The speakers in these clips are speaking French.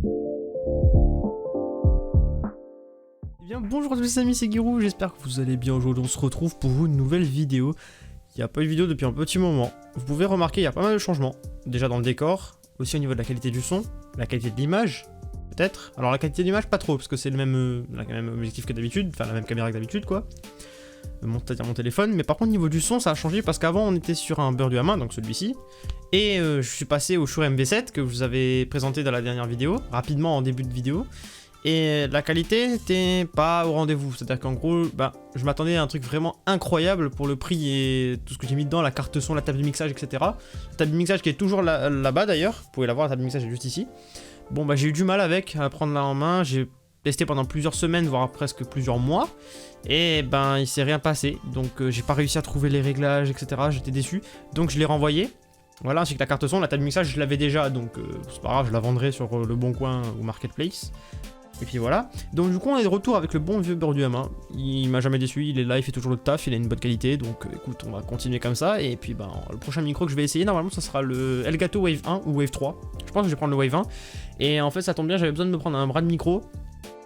Eh bien bonjour à tous les amis, c'est Giroud, j'espère que vous allez bien. Aujourd'hui on se retrouve pour une nouvelle vidéo. Il n'y a pas eu de vidéo depuis un petit moment. Vous pouvez remarquer, il y a pas mal de changements. Déjà dans le décor, aussi au niveau de la qualité du son, la qualité de l'image, peut-être. Alors la qualité de l'image pas trop, parce que c'est le même objectif que d'habitude, enfin la même caméra que d'habitude quoi. C'est-à-dire mon téléphone, mais par contre niveau du son ça a changé parce qu'avant on était sur un beurre du Hamin, donc celui-ci, et je suis passé au Shure MV7 que je vous avais présenté dans la dernière vidéo, rapidement en début de vidéo, et la qualité n'était pas au rendez-vous, c'est-à-dire qu'en gros, je m'attendais à un truc vraiment incroyable pour le prix et tout ce que j'ai mis dedans, la carte son, la table de mixage, etc. La table de mixage qui est toujours là-bas d'ailleurs, vous pouvez la voir, la table de mixage est juste ici. Bon bah j'ai eu du mal avec, à prendre la en main, j'ai testé pendant plusieurs semaines, voire presque plusieurs mois, et ben il s'est rien passé, donc j'ai pas réussi à trouver les réglages, etc. J'étais déçu, donc je l'ai renvoyé. Voilà, ainsi que la carte son, la table de mixage je l'avais déjà, donc c'est pas grave, je la vendrai sur le Bon Coin ou Marketplace. Et puis voilà, donc du coup on est de retour avec le bon vieux beurre du Hamin. Il m'a jamais déçu, il est là, il fait toujours le taf, il a une bonne qualité, donc écoute, on va continuer comme ça. Et puis le prochain micro que je vais essayer, normalement ça sera le Elgato Wave 1 ou Wave 3. Je pense que je vais prendre le Wave 1. Et en fait ça tombe bien, j'avais besoin de me prendre un bras de micro.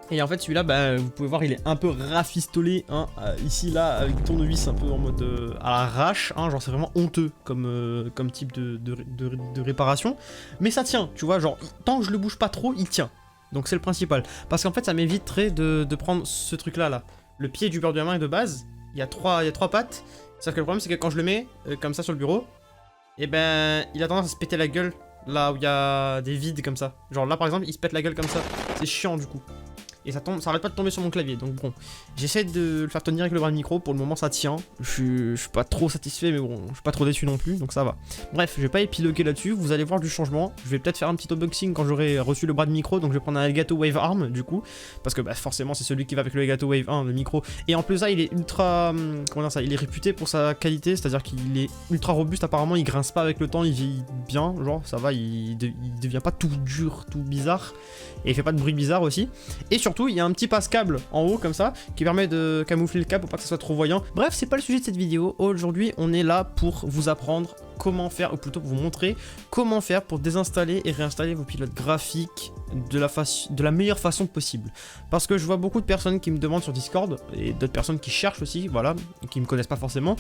Et en fait celui-là, vous pouvez voir, il est un peu rafistolé, hein, ici là, avec le tournevis un peu en mode à l'arrache, hein, genre c'est vraiment honteux comme type de réparation. Mais ça tient, tu vois, genre tant que je le bouge pas trop, il tient. Donc c'est le principal, parce qu'en fait ça m'éviterait de prendre ce truc là. Le pied du beurre du Hamin est de base, il y a trois pattes, sauf que le problème c'est que quand je le mets comme ça sur le bureau, et ben il a tendance à se péter la gueule là où il y a des vides comme ça. Genre là par exemple il se pète la gueule comme ça, c'est chiant du coup. Et ça arrête pas de tomber sur mon clavier, donc bon, j'essaie de le faire tenir avec le bras de micro, pour le moment ça tient, je suis pas trop satisfait, mais bon, je suis pas trop déçu non plus, donc ça va. Bref, je vais pas épiloguer là-dessus, vous allez voir du changement, je vais peut-être faire un petit unboxing quand j'aurai reçu le bras de micro, donc je vais prendre un Elgato Wave Arm du coup, parce que forcément c'est celui qui va avec le Elgato Wave 1, le micro, et en plus ça il est ultra, comment dire ça, il est réputé pour sa qualité, c'est-à-dire qu'il est ultra robuste apparemment, il grince pas avec le temps, il vieillit bien, genre ça va, il devient pas tout dur, tout bizarre, et il fait pas de bruit bizarre aussi, et surtout il y a un petit passe-câble en haut comme ça qui permet de camoufler le câble pour pas que ça soit trop voyant. Bref, c'est pas le sujet de cette vidéo. Aujourd'hui on est là pour vous apprendre comment faire, ou plutôt pour vous montrer comment faire pour désinstaller et réinstaller vos pilotes graphiques de la meilleure façon possible. Parce que je vois beaucoup de personnes qui me demandent sur Discord, et d'autres personnes qui cherchent aussi, voilà, qui me connaissent pas forcément,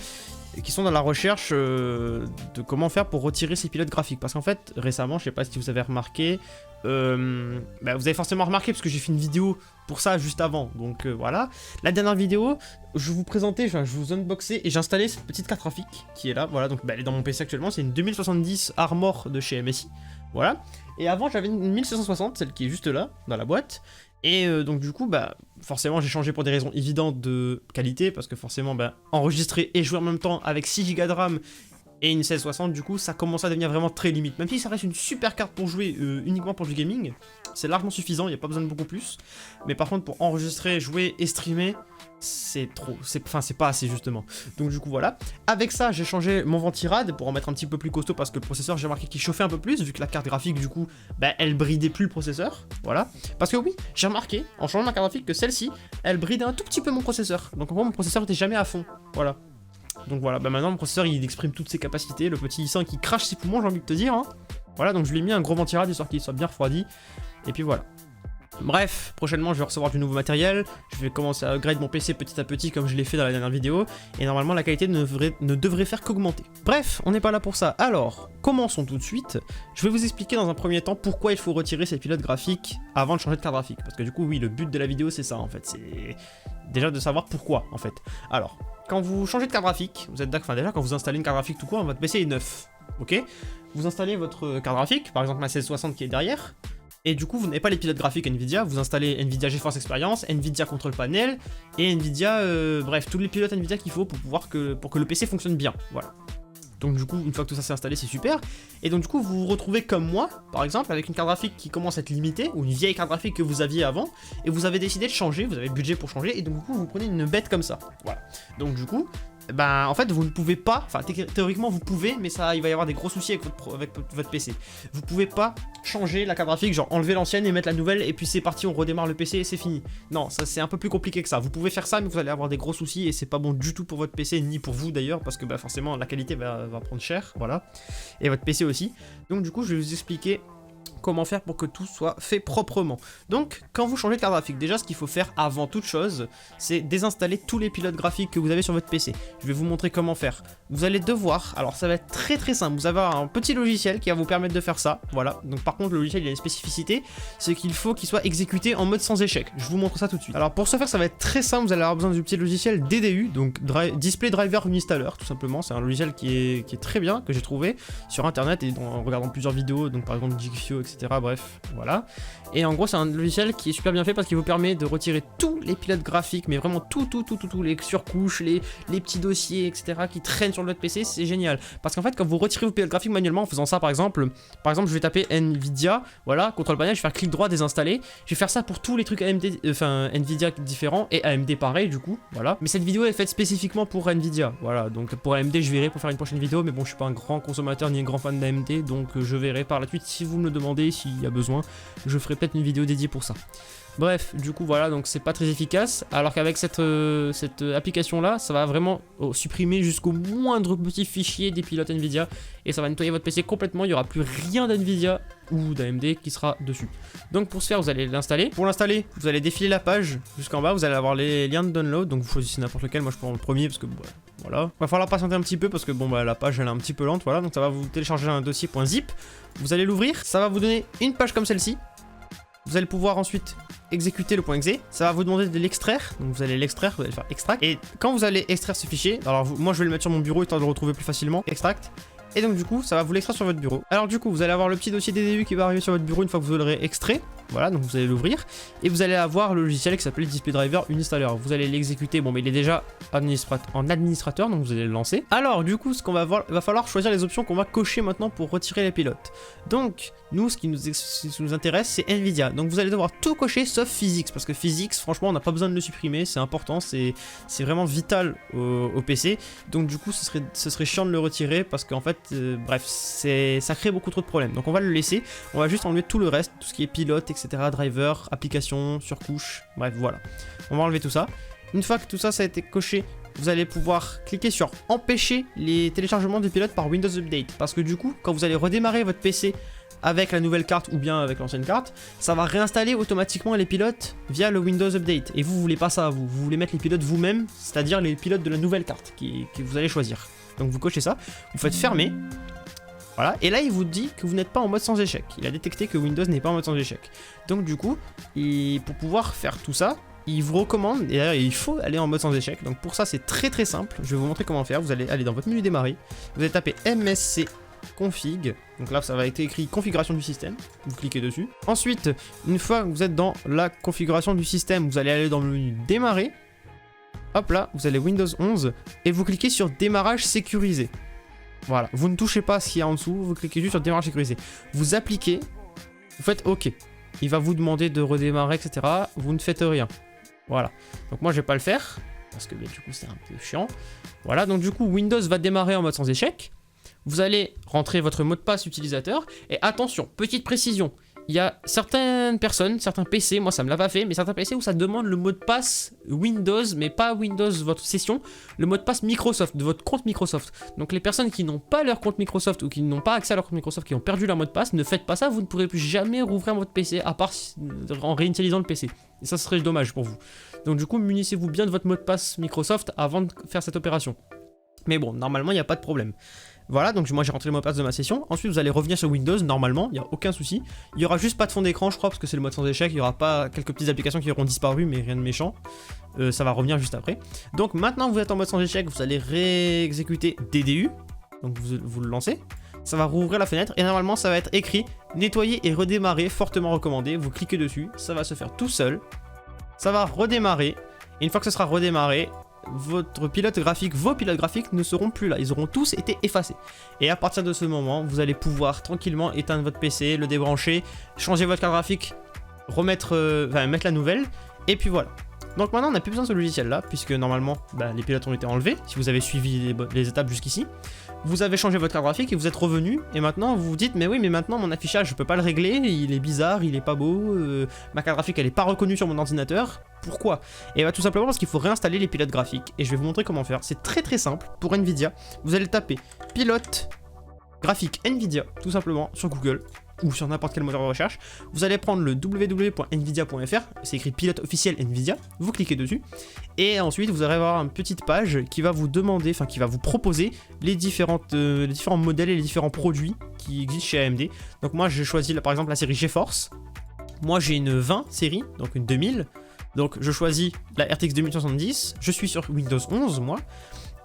et qui sont dans la recherche de comment faire pour retirer ces pilotes graphiques. Parce qu'en fait, récemment, je sais pas si vous avez remarqué, vous avez forcément remarqué parce que j'ai fait une vidéo pour ça juste avant, donc voilà. La dernière vidéo, je vous présentais, je vous unboxais et j'installais cette petite carte graphique qui est là, voilà, donc elle est dans mon PC actuellement, c'est une 2070 Armor de chez MSI, voilà. Et avant j'avais une 1760, celle qui est juste là, dans la boîte, et donc du coup, forcément j'ai changé pour des raisons évidentes de qualité, parce que forcément, enregistrer et jouer en même temps avec 6 Go de RAM et une 1660, du coup, ça commence à devenir vraiment très limite. Même si ça reste une super carte pour jouer uniquement pour du gaming, c'est largement suffisant, il n'y a pas besoin de beaucoup plus. Mais par contre, pour enregistrer, jouer et streamer, c'est trop, c'est pas assez justement. Donc du coup, voilà. Avec ça, j'ai changé mon ventirad pour en mettre un petit peu plus costaud, parce que le processeur, j'ai remarqué qu'il chauffait un peu plus, vu que la carte graphique, du coup, elle bridait plus le processeur. Voilà. Parce que oui, j'ai remarqué, en changeant ma carte graphique, que celle-ci, elle bridait un tout petit peu mon processeur. Donc en gros, mon processeur était jamais à fond. Voilà. Donc voilà, maintenant mon processeur il exprime toutes ses capacités, le petit i5 qui crache ses poumons, j'ai envie de te dire, hein. Voilà, donc je lui ai mis un gros ventirad histoire qu'il soit bien refroidi, et puis voilà. Bref, prochainement je vais recevoir du nouveau matériel, je vais commencer à upgrade mon PC petit à petit comme je l'ai fait dans la dernière vidéo, et normalement la qualité ne devrait faire qu'augmenter. Bref, on n'est pas là pour ça, alors, commençons tout de suite. Je vais vous expliquer dans un premier temps pourquoi il faut retirer ces pilotes graphiques avant de changer de carte graphique, parce que du coup oui, le but de la vidéo c'est ça en fait, c'est déjà de savoir pourquoi en fait. Alors, quand vous changez de carte graphique, vous êtes d'accord, déjà quand vous installez une carte graphique tout court, votre PC est neuf, ok? Vous installez votre carte graphique, par exemple ma 1660 qui est derrière, et du coup vous n'avez pas les pilotes graphiques Nvidia, vous installez Nvidia GeForce Experience, Nvidia Control Panel, et Nvidia, bref, tous les pilotes Nvidia qu'il faut pour que le PC fonctionne bien, voilà. Donc du coup, une fois que tout ça s'est installé, c'est super. Et donc du coup, vous vous retrouvez comme moi, par exemple, avec une carte graphique qui commence à être limitée, ou une vieille carte graphique que vous aviez avant, et vous avez décidé de changer, vous avez le budget pour changer, et donc du coup, vous prenez une bête comme ça. Voilà. Donc du coup, en fait, vous ne pouvez pas, enfin théoriquement vous pouvez, mais il va y avoir des gros soucis avec votre PC. Vous pouvez pas changer la carte graphique, genre enlever l'ancienne et mettre la nouvelle, et puis c'est parti, on redémarre le PC et c'est fini. Non, ça c'est un peu plus compliqué que ça. Vous pouvez faire ça, mais vous allez avoir des gros soucis, et c'est pas bon du tout pour votre PC, ni pour vous d'ailleurs, parce que forcément la qualité va prendre cher, voilà. Et votre PC aussi. Donc du coup, je vais vous expliquer comment faire pour que tout soit fait proprement. Donc, quand vous changez de carte graphique, déjà ce qu'il faut faire avant toute chose, c'est désinstaller tous les pilotes graphiques que vous avez sur votre PC. Je vais vous montrer comment faire. Vous allez devoir, alors ça va être très simple, vous avez un petit logiciel qui va vous permettre de faire ça, voilà. Donc par contre le logiciel il a une spécificité, c'est qu'il faut qu'il soit exécuté en mode sans échec. Je vous montre ça tout de suite. Alors pour ce faire ça va être très simple, vous allez avoir besoin du petit logiciel DDU, donc Display Driver Uninstaller tout simplement. C'est un logiciel qui est très bien, que j'ai trouvé sur internet et en regardant plusieurs vidéos, donc par exemple Jigfio, etc. Bref, voilà. Et en gros c'est un logiciel qui est super bien fait parce qu'il vous permet de retirer tous les pilotes graphiques, mais vraiment tout, les surcouches, les petits dossiers, etc. qui traînent sur votre PC, c'est génial. Parce qu'en fait quand vous retirez vos pilotes graphiques manuellement en faisant ça par exemple je vais taper Nvidia, voilà, contrôle panel, je vais faire clic droit, désinstaller. Je vais faire ça pour tous les trucs AMD, Nvidia différents et AMD pareil du coup, voilà. Mais cette vidéo est faite spécifiquement pour Nvidia, voilà. Donc pour AMD je verrai pour faire une prochaine vidéo, mais bon je suis pas un grand consommateur ni un grand fan d'AMD, donc je verrai par la suite si vous me le demandez, s'il y a besoin, je ferai peut-être une vidéo dédiée pour ça. Bref, du coup voilà, donc c'est pas très efficace, alors qu'avec cette application là, ça va vraiment supprimer jusqu'au moindre petit fichier des pilotes Nvidia, et ça va nettoyer votre PC complètement, il n'y aura plus rien d'Nvidia ou d'AMD qui sera dessus. Donc pour ce faire, vous allez l'installer. Pour l'installer, vous allez défiler la page jusqu'en bas, vous allez avoir les liens de download, donc vous choisissez n'importe lequel, moi je prends le premier parce que voilà. Va falloir patienter un petit peu parce que la page elle est un petit peu lente, voilà, donc ça va vous télécharger un dossier .zip, vous allez l'ouvrir, ça va vous donner une page comme celle-ci. Vous allez pouvoir ensuite exécuter le .exe, ça va vous demander de l'extraire, donc vous allez l'extraire, vous allez faire extract, et quand vous allez extraire ce fichier, alors moi je vais le mettre sur mon bureau histoire de le retrouver plus facilement, extract, et donc du coup ça va vous l'extraire sur votre bureau. Alors du coup vous allez avoir le petit dossier DDU qui va arriver sur votre bureau une fois que vous l'aurez extrait, voilà, donc vous allez l'ouvrir, et vous allez avoir le logiciel qui s'appelle Display Driver Uninstaller, vous allez l'exécuter, mais il est déjà en administrateur, donc vous allez le lancer. Alors du coup ce qu'on va voir, il va falloir choisir les options qu'on va cocher maintenant pour retirer les pilotes. Donc nous ce qui nous intéresse c'est Nvidia, donc vous allez devoir tout cocher sauf Physics, parce que Physics franchement on n'a pas besoin de le supprimer, c'est important, c'est vraiment vital au PC, donc du coup ce serait chiant de le retirer parce qu'en fait bref ça crée beaucoup trop de problèmes, donc on va le laisser, on va juste enlever tout le reste, tout ce qui est pilote, etc., driver, application, surcouche, bref voilà, on va enlever tout ça. Une fois que tout ça a été coché, vous allez pouvoir cliquer sur empêcher les téléchargements des pilotes par Windows Update, parce que du coup quand vous allez redémarrer votre PC avec la nouvelle carte ou bien avec l'ancienne carte, ça va réinstaller automatiquement les pilotes via le Windows Update, et vous voulez pas ça, vous voulez mettre les pilotes vous-même, c'est-à-dire les pilotes de la nouvelle carte que vous allez choisir. Donc vous cochez ça, vous faites fermer. Voilà, et là il vous dit que vous n'êtes pas en mode sans échec. Il a détecté que Windows n'est pas en mode sans échec. Donc du coup, pour pouvoir faire tout ça, il vous recommande, et d'ailleurs il faut aller en mode sans échec. Donc pour ça c'est très simple, je vais vous montrer comment faire. Vous allez aller dans votre menu démarrer, vous allez taper MSC config, donc là ça va être écrit configuration du système, vous cliquez dessus. Ensuite, une fois que vous êtes dans la configuration du système, vous allez aller dans le menu démarrer. Hop là, vous allez Windows 11, et vous cliquez sur démarrage sécurisé. Voilà, vous ne touchez pas ce qu'il y a en dessous, vous cliquez juste sur démarrage sécurisé. Vous appliquez, vous faites OK. Il va vous demander de redémarrer, etc. Vous ne faites rien. Voilà. Donc moi je vais pas le faire, parce que du coup c'est un peu chiant. Voilà, donc du coup Windows va démarrer en mode sans échec. Vous allez rentrer votre mot de passe utilisateur. Et attention, petite précision. Il y a certaines personnes, certains PC, moi ça me l'a pas fait, mais certains PC où ça demande le mot de passe Windows, mais pas Windows, votre session, le mot de passe Microsoft, de votre compte Microsoft. Donc les personnes qui n'ont pas leur compte Microsoft ou qui n'ont pas accès à leur compte Microsoft, qui ont perdu leur mot de passe, ne faites pas ça, vous ne pourrez plus jamais rouvrir votre PC, à part en réinitialisant le PC. Et ça serait dommage pour vous. Donc du coup, munissez-vous bien de votre mot de passe Microsoft avant de faire cette opération. Mais bon, normalement, il n'y a pas de problème. Voilà, donc moi j'ai rentré le mot de passe de ma session. Ensuite, vous allez revenir sur Windows, normalement, il n'y a aucun souci. Il n'y aura juste pas de fond d'écran, je crois, parce que c'est le mode sans échec. Il n'y aura pas quelques petites applications qui auront disparu, mais rien de méchant. Ça va revenir juste après. Donc maintenant que vous êtes en mode sans échec, vous allez réexécuter DDU. Donc vous le lancez. Ça va rouvrir la fenêtre et normalement ça va être écrit nettoyer et redémarrer, fortement recommandé. Vous cliquez dessus, ça va se faire tout seul. Ça va redémarrer. Et une fois que ce sera redémarré, vos pilotes graphiques ne seront plus là, ils auront tous été effacés. Et à partir de ce moment, vous allez pouvoir tranquillement éteindre votre PC, le débrancher, changer votre carte graphique, mettre la nouvelle, et puis voilà. Donc maintenant on n'a plus besoin de ce logiciel là, puisque normalement les pilotes ont été enlevés, si vous avez suivi les étapes jusqu'ici. Vous avez changé votre carte graphique et vous êtes revenu, et maintenant vous vous dites mais oui mais maintenant mon affichage je peux pas le régler, il est bizarre, il est pas beau, ma carte graphique elle est pas reconnue sur mon ordinateur, pourquoi? Et tout simplement parce qu'il faut réinstaller les pilotes graphiques, et je vais vous montrer comment faire, c'est très simple. Pour Nvidia, vous allez taper pilote graphique Nvidia, tout simplement sur Google, ou sur n'importe quel moteur de recherche, vous allez prendre le www.nvidia.fr, c'est écrit pilote officiel Nvidia, vous cliquez dessus, et ensuite vous allez avoir une petite page qui va vous demander, enfin qui va vous proposer les différents modèles et les différents produits qui existent chez AMD. Donc moi j'ai choisi par exemple la série GeForce, moi j'ai une 20 série, donc une 2000, donc je choisis la RTX 2070, je suis sur Windows 11 moi,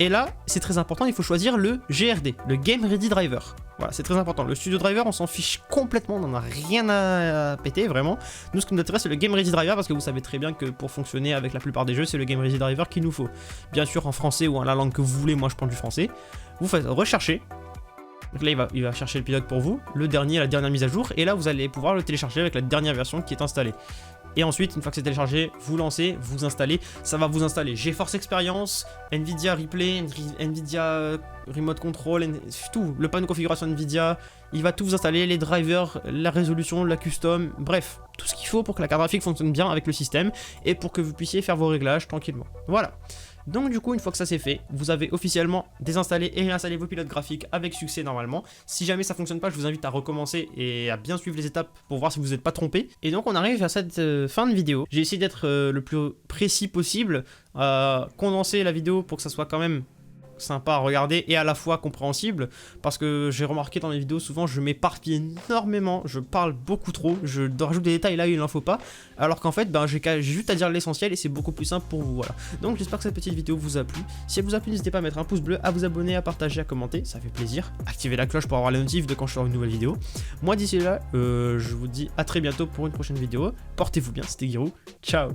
et là c'est très important, il faut choisir le GRD, le Game Ready Driver. Voilà, c'est très important. Le Studio Driver, on s'en fiche complètement, on n'en a rien à péter, vraiment. Nous, ce qui nous intéresse, c'est le Game Ready Driver, parce que vous savez très bien que pour fonctionner avec la plupart des jeux, c'est le Game Ready Driver qu'il nous faut. Bien sûr, en français ou en la langue que vous voulez, moi je prends du français. Vous faites rechercher. Donc là, il va chercher le pilote pour vous, la dernière mise à jour, et là, vous allez pouvoir le télécharger avec la dernière version qui est installée. Et ensuite, une fois que c'est téléchargé, vous lancez, vous installez. Ça va vous installer GeForce Experience, Nvidia Replay, Nvidia Remote Control, tout, le panneau de configuration Nvidia. Il va tout vous installer, les drivers, la résolution, la custom, bref, tout ce qu'il faut pour que la carte graphique fonctionne bien avec le système et pour que vous puissiez faire vos réglages tranquillement. Voilà. Donc du coup, une fois que ça c'est fait, vous avez officiellement désinstallé et réinstallé vos pilotes graphiques avec succès normalement. Si jamais ça fonctionne pas, je vous invite à recommencer et à bien suivre les étapes pour voir si vous n'êtes pas trompé. Et donc on arrive à cette fin de vidéo. J'ai essayé d'être le plus précis possible, condenser la vidéo pour que ça soit quand même sympa à regarder et à la fois compréhensible, parce que j'ai remarqué dans les vidéos souvent je m'éparpille énormément, je parle beaucoup trop, je rajoute des détails là où il n'en faut pas, alors qu'en fait j'ai juste à dire l'essentiel et c'est beaucoup plus simple pour vous. Voilà, donc j'espère que cette petite vidéo vous a plu. Si elle vous a plu, n'hésitez pas à mettre un pouce bleu, à vous abonner, à partager, à commenter, ça fait plaisir. Activez la cloche pour avoir les notifs de quand je sors une nouvelle vidéo. Moi d'ici là je vous dis à très bientôt pour une prochaine vidéo. Portez-vous bien, c'était Giroud, ciao.